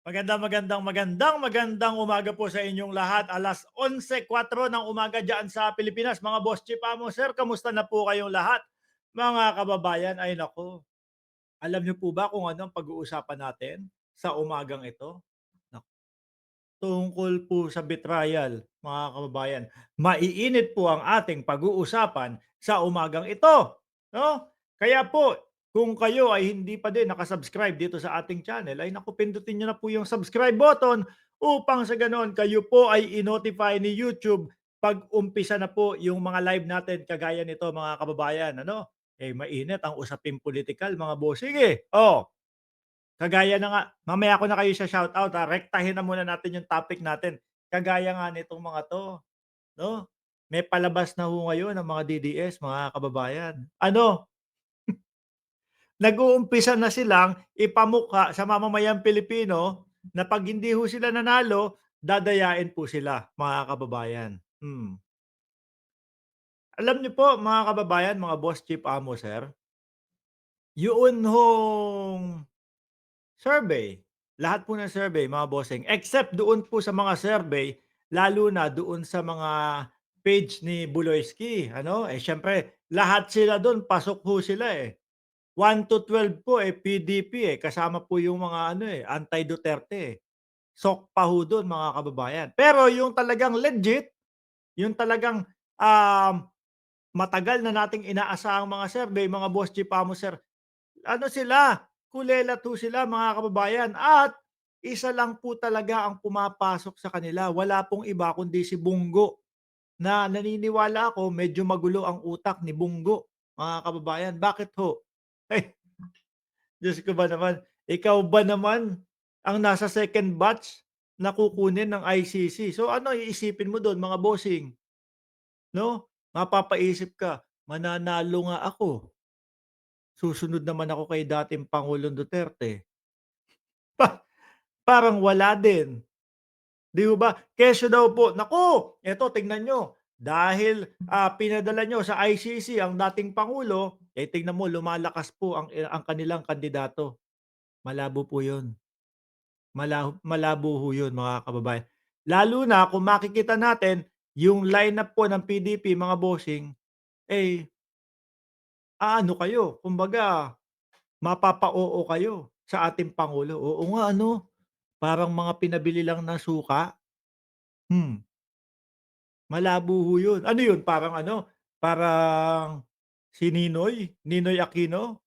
Magandang umaga po sa inyong lahat. 11:04 ng umaga diyan sa Pilipinas, mga boss chief amo. Sir, kamusta na po kayong lahat? Mga kababayan, ay naku, alam niyo po ba kung ano ang pag-uusapan natin sa umagang ito? Tungkol po sa betrayal, mga kababayan. Maiinit po ang ating pag-uusapan sa umagang ito, 'no? Kaya po, kung kayo ay hindi pa din naka-subscribe dito sa ating channel, ay naku, pindutin niyo na po yung subscribe button upang sa gano'n kayo po ay i-notify ni YouTube 'pag umpisa na po yung mga live natin kagaya nito, mga kababayan, ano? Eh, mainit ang usaping pulitikal, mga bossing, eh. Oh, kagaya na nga mamaya ko na kayo sha-shoutout, rektahin na muna natin yung topic natin. Kagaya nga nitong mga 'to, 'no, may palabas na ho ngayon ang mga DDS, mga kababayan. Ano, nag-uumpisa na silang ipamukha sa mamamayang Pilipino na 'pag hindi ho sila nanalo, dadayain po sila, mga kababayan. Alam niyo po, mga kababayan, mga boss, chief, amo, sir, yoon hong survey, lahat po ng survey, mga bossing, except doon po sa mga survey, lalo na doon sa mga page ni Buloyski, ano, eh, siyempre lahat sila do'n pasok ho sila, eh. 1 to 12 po, eh, PDP, eh, kasama po yung mga ano, eh, anti-Duterte, eh. Sok pa ho do'n, mga kababayan. Pero yung talagang legit, yung talagang, matagal na nating inaasahang mga survey, mga boss, chief, amo, sir, ano sila, kulelat ho sila, mga kababayan, at isa lang po talaga ang pumapasok sa kanila, wala pong iba kundi si Bongo, na naniniwala ako medyo magulo ang utak ni Bongo, mga kababayan. Bakit ho? Ay, Diyos ko ba naman, ikaw ba naman ang nasa second batch na kukunin ng ICC? So ano iisipin mo dun, mga bossing, 'no? Mapapaisip ka, mananalo nga ako, susunod naman ako kay dating Pangulong Duterte. Pa Parang wala din, 'di ho ba? Kesyo daw po, naku, eto tingnan niyo, dahil, pinadala niyo sa ICC ang dating pangulo, eh, tingnan mo lumalakas po ang kanilang kandidato. Malabo po 'yun, malabo ho 'yun, mga kababayan. Lalo na kung makikita natin yung lineup po ng PDP, mga bossing, eh, aano kayo, kumbaga mapapa-oo kayo sa ating pangulo. Oo nga ano, parang mga pinabili lang na suka. Hmm, Malabo ho yun. Ano yun, parang ano, parang si Ninoy Aquino?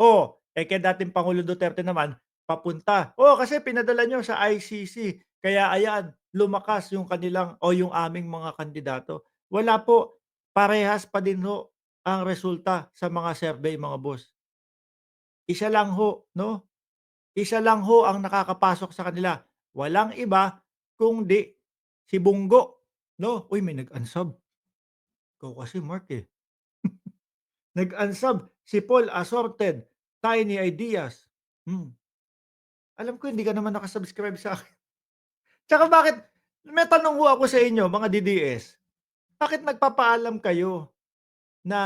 Oh, eh, kay dating Pangulong Duterte naman papunta. Oo, kasi pinadala niyo sa ICC kaya ayan, lumakas yung kanilang o yung aming mga kandidato. Wala po, parehas pa din ho ang resulta sa mga survey, mga boss. Isa lang ho, 'no? Isa lang ho ang nakakapasok sa kanila, walang iba kundi si Bongo, 'no? Uy, may nag-unsub. Ikaw kasi Mark, eh. Nag-unsub si Paul Assorted, Tiny Ideas. Hmm, Alam ko hindi ka naman naka-subscribe sa'kin. Tsaka bakit may tanong ho ako sa inyo, mga DDS, bakit nagpapaalam kayo na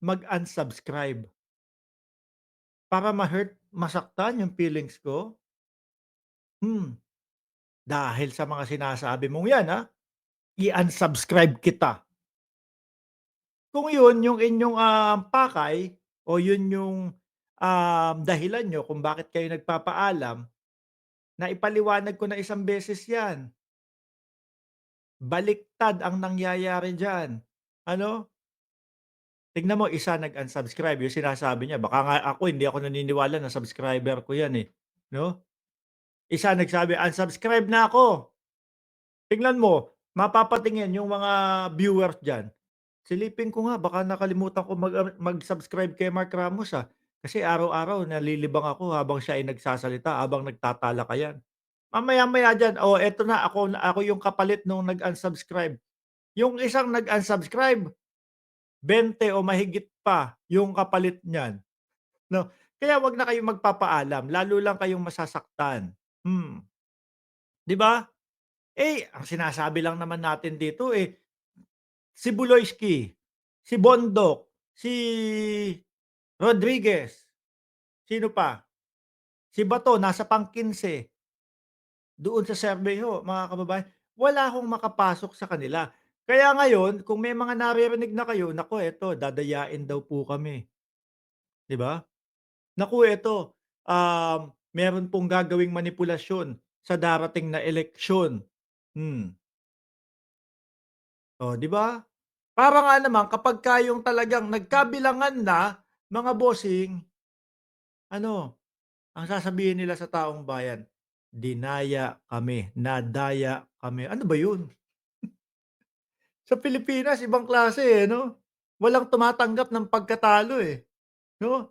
mag-unsubscribe? Para ma-hurt, masaktan yung feelings ko? Hmm, Dahil sa mga sinasabi mong 'yan, i-unsubscribe kita. Kung yun yung inyong, pakay o yun yung, dahilan niyo kung bakit kayo nagpapaalam, naipaliwanag ko na isang beses 'yan. Baliktad ang nangyayari diyan. Ano, tignan mo, isa nag-unsubscribe, yung sinasabi niya baka nga ako hindi ako naniniwala na subscriber ko 'yan, eh, 'no? Isa nagsabi, "Unsubscribe na ako." Tignan mo, mapapatingin yung mga viewers diyan. Silipin ko nga baka nakalimutan ko mag-subscribe kay Mark Ramos, kasi araw-araw nalilibang ako habang siya ay nagsasalita, habang nagtatalakayan. Mamaya-maya diyan, oh, eto na, ako yung kapalit nung nag-unsubscribe. Yung isang nag-unsubscribe, 20 o mahigit pa yung kapalit niyan, 'no? Kaya 'wag na kayong magpapaalam, lalo lang kayong masasaktan. 'Di ba? Eh, ang sinasabi lang naman natin dito, eh, si Buloyski, si Bondoc, si Rodriguez, sino pa? Si Bato nasa pang-15. doon sa survey ho, mga kababayan, wala hong makapasok sa kanila. Kaya ngayon kung may mga naririnig na kayo, naku eto dadayain daw po kami, 'di ba? Naku eto, meron pong gagawing manipulasyon sa darating na eleksyon. Hmm, oh, 'di ba? Para nga naman kapagka yung talagang nagkabilangan na, mga bossing, ano, ang sasabihin nila sa taong bayan, "Dinaya kami, nadaya kami." Ano ba yun? Sa Pilipinas ibang klase, eh, 'no? Walang tumatanggap ng pagkatalo, eh, 'no?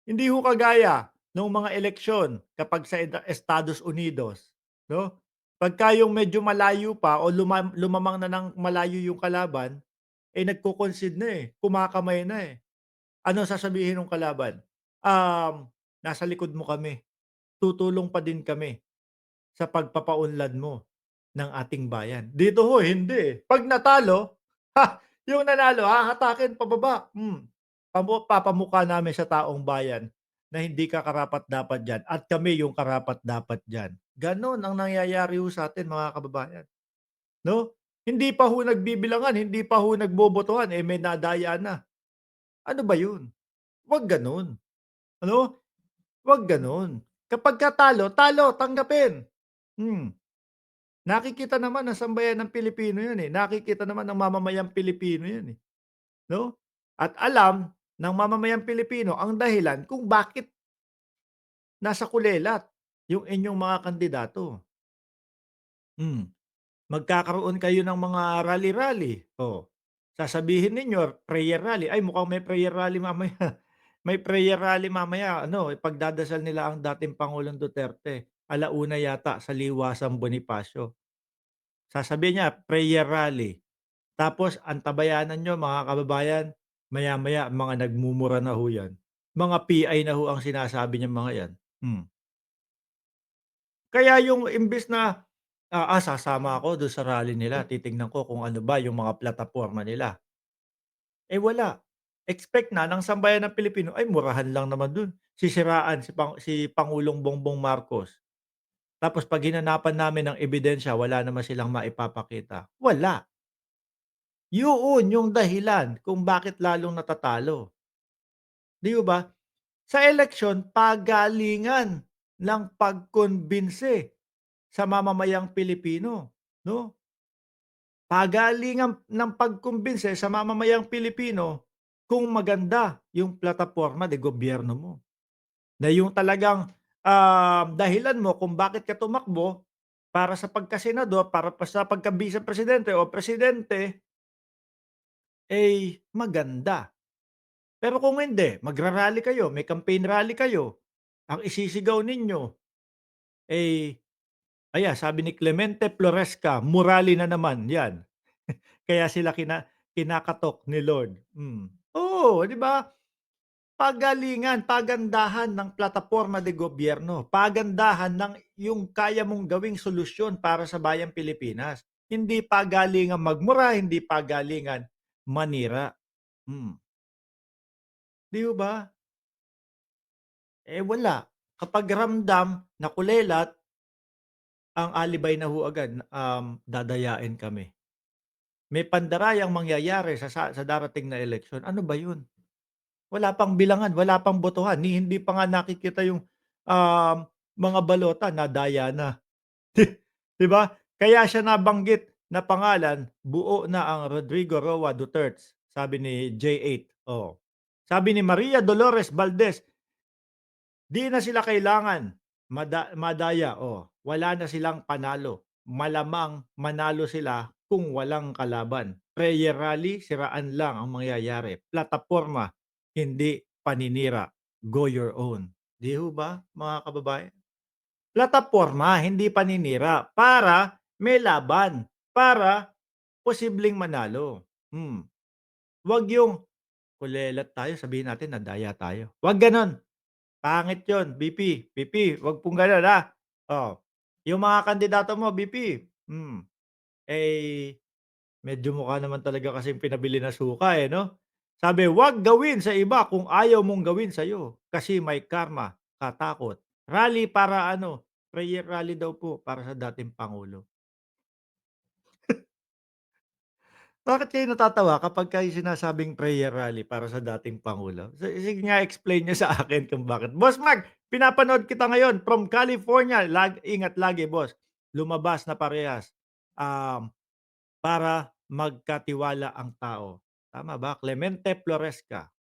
Hindi ho kagaya nung mga eleksyon kapag sa Estados Unidos, 'no? Pagka yung medyo malayo pa o lumamang na ng malayo yung kalaban, eh, nagko-concede na, eh, kumakamay na, eh. Ano sasabihin nung kalaban? "Nasa likod mo kami, tutulong pa din kami sa pagpapaunlad mo ng ating bayan." Dito ho hindi, eh. 'Pag natalo, yung nanalo hahatakin pababa, papamukha namin sa taong bayan na hindi ka karapat-dapat diyan at kami yung karapat-dapat diyan. Gano'n ang nangyayari ho sa'tin mga kababayan, 'no? Hindi pa ho nagbibilangan, hindi pa ho nagbobotohan, eh, may nadaya na. Ano ba 'yun? 'Wag gano'n, ano? 'Wag gano'n. Kapagka talo, talo, tanggapin. Hmm. Nakikita naman ng sambayan ng Pilipino 'yan, eh, nakikita naman ng mamamayang Pilipino 'yan, eh, 'no? At alam ng mamamayang Pilipino ang dahilan kung bakit nasa kulelat yung inyong mga kandidato. Hmm, magkakaroon kayo ng mga rally-rally, oh, sasabihin ninyo prayer rally, ay mukhang may prayer rally mamaya. May prayer rally mamaya ano, ipagdadasal nila ang dating Pangulong Duterte, 1:00 yata sa Liwasang Bonifacio. Sasabihin niya prayer rally. Tapos ang tabayanan niyo mga kababayan, maya-maya mga nagmumura na ho 'yan. Mga PI na ho ang sinasabi niyang mga 'yan. Kaya yung imbes na, sasama ako dun sa rally nila, titignan ko kung ano ba yung mga plataporma nila. Eh, wala. Expect na ng sambayan ng Pilipino, ay murahan lang naman dun, sisiraan si Pangulong Bongbong Marcos. Tapos 'pag hinanapan namin ng ebidensya wala naman silang maipapakita, wala. Yoon yung dahilan kung bakit lalong natatalo, 'di ho ba? Sa eleksyon pagalingan ng pagkumbinsi sa mamamayang Pilipino, 'no? Pagalingan ng pagkumbinsi sa mamamayang Pilipino kung maganda yung plataporma de gobyerno mo. Na yung talagang, dahilan mo kung bakit ka tumakbo para sa pagkasenador, para pa sa pagka-bice-presidente o presidente, eh, maganda. Pero kung hindi, magra-rally kayo, may campaign rally kayo, ang isisigaw ninyo, eh, sabi ni Clemente Floresca, "Murali na naman." 'Yan. Kaya sila kinakatok ni Lord. Oo, 'di ba? Pagalingan, pagandahan ng plataporma de gobyerno, pagandahan ng yung kaya mong gawing solusyon para sa bayang Pilipinas. Hindi pagalingan magmura, hindi pagalingan manira. Hmm, 'di ho ba? Eh, wala. Kapag ramdam na kulelat, ang alibay na ho agad, dadayain kami. May pandarayang mangyayari sa darating na eleksyon. Ano ba 'yun? Wala pang bilangan, wala pang botohan, hindi pa nga nakikita yung, um, mga balota nadaya na. 'Di ba? Kaya siya nabanggit na pangalan, buo na ang Rodrigo Roa Duterte, sabi ni J8, oh. Sabi ni Maria Dolores Valdez, "Di na sila kailangan madaya, oh, wala na silang panalo. Malamang manalo sila kung walang kalaban. Prayer rally, siraan lang ang mangyayari. Plataporma, hindi paninira. Go your own." 'Di ho ba, mga kababayan? Plataporma, hindi paninira para may laban, para posibleng manalo. 'Wag yung kulelat tayo sabihin natin nadaya tayo, 'wag gano'n. Pangit 'yun, VP, 'wag pong gano'n, Oh, yung mga kandidato mo VP, eh, medyo mukha naman talaga kasing pinabili na suka, eh, 'no? Sabi, "Wag gawin sa iba kung ayaw mong gawin sa'yo, kasi may karma, katakot. Rally para ano, prayer rally daw po para sa dating pangulo. Bakit kayo natatawa kapagka yung sinasabing prayer rally para sa dating pangulo? Sige nga explain niyo sa akin kung bakit. Boss Mark, pinapanood kita ngayon from California. Ingat lagi boss. Lumabas na parehas, para magkatiwala ang tao. Tama ba? Clemente Floresca.